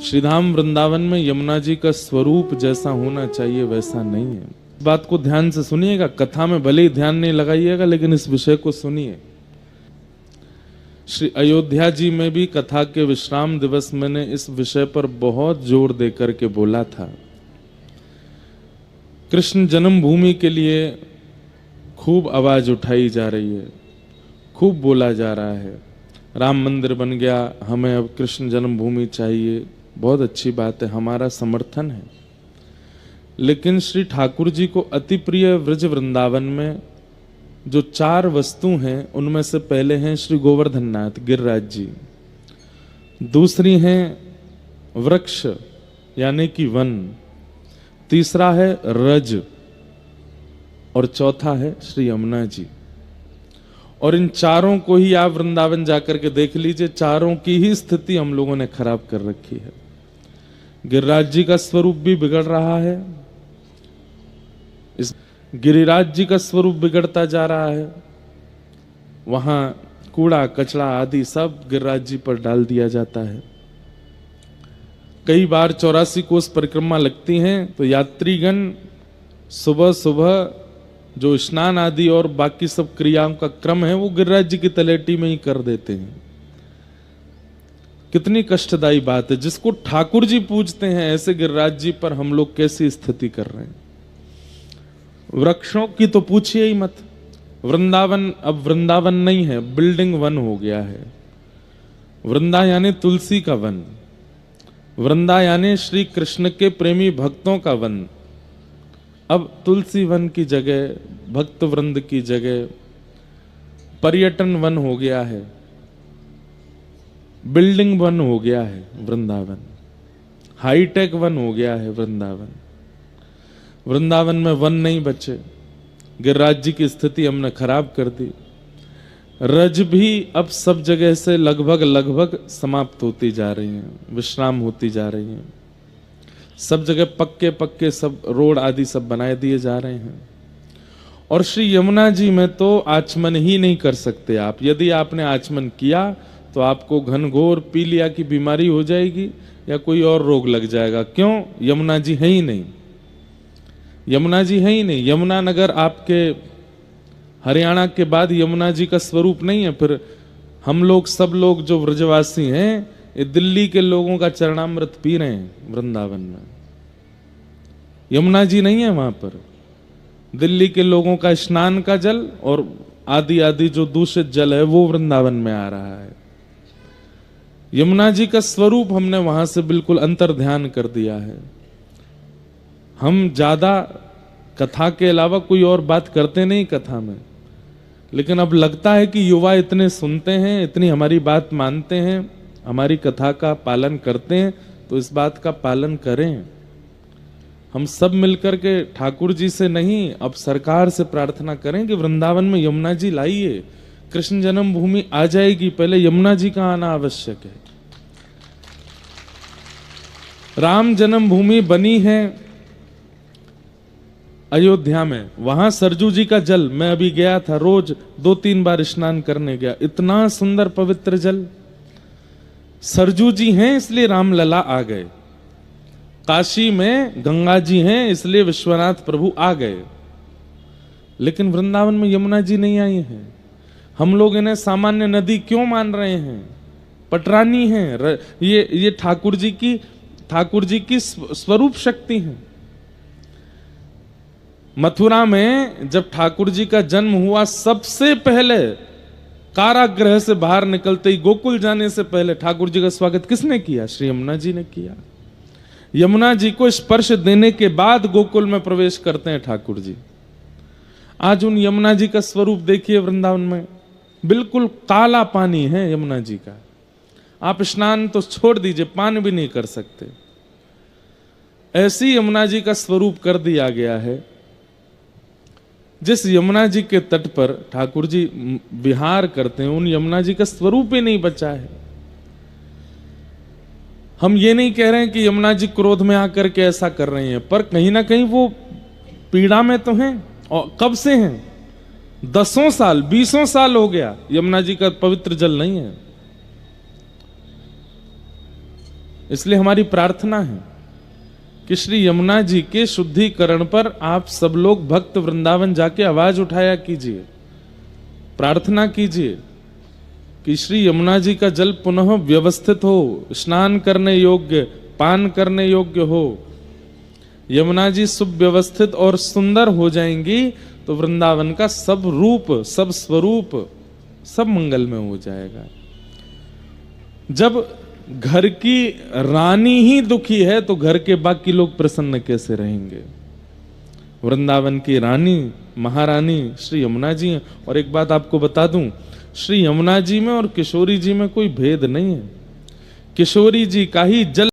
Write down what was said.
श्रीधाम वृंदावन में यमुना जी का स्वरूप जैसा होना चाहिए वैसा नहीं है। बात को ध्यान से सुनिएगा, कथा में भले ही ध्यान नहीं लगाइएगा, लेकिन इस विषय को सुनिए। श्री अयोध्या जी में भी कथा के विश्राम दिवस मैंने इस विषय पर बहुत जोर देकर के बोला था। कृष्ण जन्मभूमि के लिए खूब आवाज उठाई जा रही है, खूब बोला जा रहा है, राम मंदिर बन गया, हमें अब कृष्ण जन्मभूमि चाहिए, बहुत अच्छी बात है, हमारा समर्थन है। लेकिन श्री ठाकुर जी को अति प्रिय व्रज वृंदावन में जो 4 वस्तु हैं, उनमें से पहले हैं श्री गोवर्धन नाथ गिरिराज जी, दूसरी हैं वृक्ष यानी कि वन, तीसरा है रज और चौथा है श्री यमुना जी। और इन चारों को ही आप वृंदावन जाकर के देख लीजिए, चारों की ही स्थिति हम लोगों ने खराब कर रखी है। गिरिराज जी का स्वरूप भी बिगड़ रहा है, इस गिरिराज जी का स्वरूप बिगड़ता जा रहा है। वहां कूड़ा कचरा आदि सब गिरिराज जी पर डाल दिया जाता है। कई बार 84 कोस परिक्रमा लगती हैं तो यात्रीगण सुबह सुबह जो स्नान आदि और बाकी सब क्रियाओं का क्रम है वो गिरिराज जी की तलेटी में ही कर देते हैं। कितनी कष्टदायी बात है, जिसको ठाकुर जी पूजते हैं ऐसे गिरिराज जी पर हम लोग कैसी स्थिति कर रहे हैं। वृक्षों की तो पूछिए ही मत। वृंदावन अब वृंदावन नहीं है, बिल्डिंग वन हो गया है। वृंदा यानी तुलसी का वन, वृंदा यानी श्री कृष्ण के प्रेमी भक्तों का वन। अब तुलसी वन की जगह, भक्त वृंद की जगह पर्यटन वन हो गया है, बिल्डिंग वन हो गया है वृंदावन, हाईटेक वन हो गया है वृंदावन। वृंदावन में वन नहीं बचे, गिरिराज जी की स्थिति हमने खराब कर दी। रज भी अब सब जगह से लगभग समाप्त होती जा रही हैं, विश्राम होती जा रही हैं। सब जगह पक्के पक्के सब रोड आदि सब बनाए दिए जा रहे हैं। और श्री यमुना जी में तो आचमन ही नहीं कर सकते आप। यदि आपने आचमन किया तो आपको घनघोर पीलिया की बीमारी हो जाएगी या कोई और रोग लग जाएगा। क्यों? यमुना जी है ही नहीं, यमुना जी है ही नहीं। यमुना नगर आपके हरियाणा के बाद यमुना जी का स्वरूप नहीं है। फिर हम लोग सब लोग जो व्रजवासी हैं, ये दिल्ली के लोगों का चरणामृत पी रहे हैं वृंदावन में। यमुना जी नहीं है वहां पर। दिल्ली के लोगों का स्नान का जल और आदि आदि जो दूषित जल है वो वृंदावन में आ रहा है। यमुना जी का स्वरूप हमने वहां से बिल्कुल अंतर ध्यान कर दिया है। हम ज्यादा कथा के अलावा कोई और बात करते नहीं कथा में, लेकिन अब लगता है कि युवा इतने सुनते हैं, इतनी हमारी बात मानते हैं, हमारी कथा का पालन करते हैं, तो इस बात का पालन करें। हम सब मिलकर के ठाकुर जी से नहीं, अब सरकार से प्रार्थना करें कि वृंदावन में यमुना जी लाइए, कृष्ण जन्मभूमि आ जाएगी, पहले यमुना जी का आना आवश्यक है। राम जन्मभूमि बनी है अयोध्या में, वहां सरजू जी का जल, मैं अभी गया था, रोज 2-3 बार स्नान करने गया, इतना सुंदर पवित्र जल। सरजू जी हैं इसलिए राम लला आ गए, काशी में गंगा जी हैं इसलिए विश्वनाथ प्रभु आ गए। लेकिन वृंदावन में यमुना जी नहीं आई हैं। हम लोग इन्हें सामान्य नदी क्यों मान रहे हैं? पटरानी हैं, ये ठाकुर जी की स्वरूप शक्ति है। मथुरा में जब ठाकुर जी का जन्म हुआ, सबसे पहले कारागृह से बाहर निकलते ही गोकुल जाने से पहले ठाकुर जी का स्वागत किसने किया? श्री यमुना जी ने किया। यमुना जी को स्पर्श देने के बाद गोकुल में प्रवेश करते हैं ठाकुर जी। आज उन यमुना जी का स्वरूप देखिए वृंदावन में, बिल्कुल काला पानी है यमुना जी का। आप स्नान तो छोड़ दीजिए, पान भी नहीं कर सकते। ऐसी यमुना जी का स्वरूप कर दिया गया है। जिस यमुना जी के तट पर ठाकुर जी विहार करते हैं, उन यमुना जी का स्वरूप ही नहीं बचा है। हम ये नहीं कह रहे हैं कि यमुना जी क्रोध में आकर के ऐसा कर रही हैं, पर कहीं ना कहीं वो पीड़ा में तो हैं। और कब से हैं? 10 साल 20 साल हो गया यमुना जी का पवित्र जल नहीं है। इसलिए हमारी प्रार्थना है कि श्री यमुना जी के शुद्धिकरण पर आप सब लोग भक्त वृंदावन जाके आवाज उठाया कीजिए, प्रार्थना कीजिए कि श्री यमुना जी का जल पुनः व्यवस्थित हो, स्नान करने योग्य, पान करने योग्य हो। यमुना जी सुव्यवस्थित और सुंदर हो जाएंगी तो वृंदावन का सब रूप, सब स्वरूप, सब मंगल में हो जाएगा। जब घर की रानी ही दुखी है तो घर के बाकी लोग प्रसन्न कैसे रहेंगे? वृंदावन की रानी, महारानी श्री यमुना जी हैं। और एक बात आपको बता दूं, श्री यमुना जी में और किशोरी जी में कोई भेद नहीं है। किशोरी जी का ही जल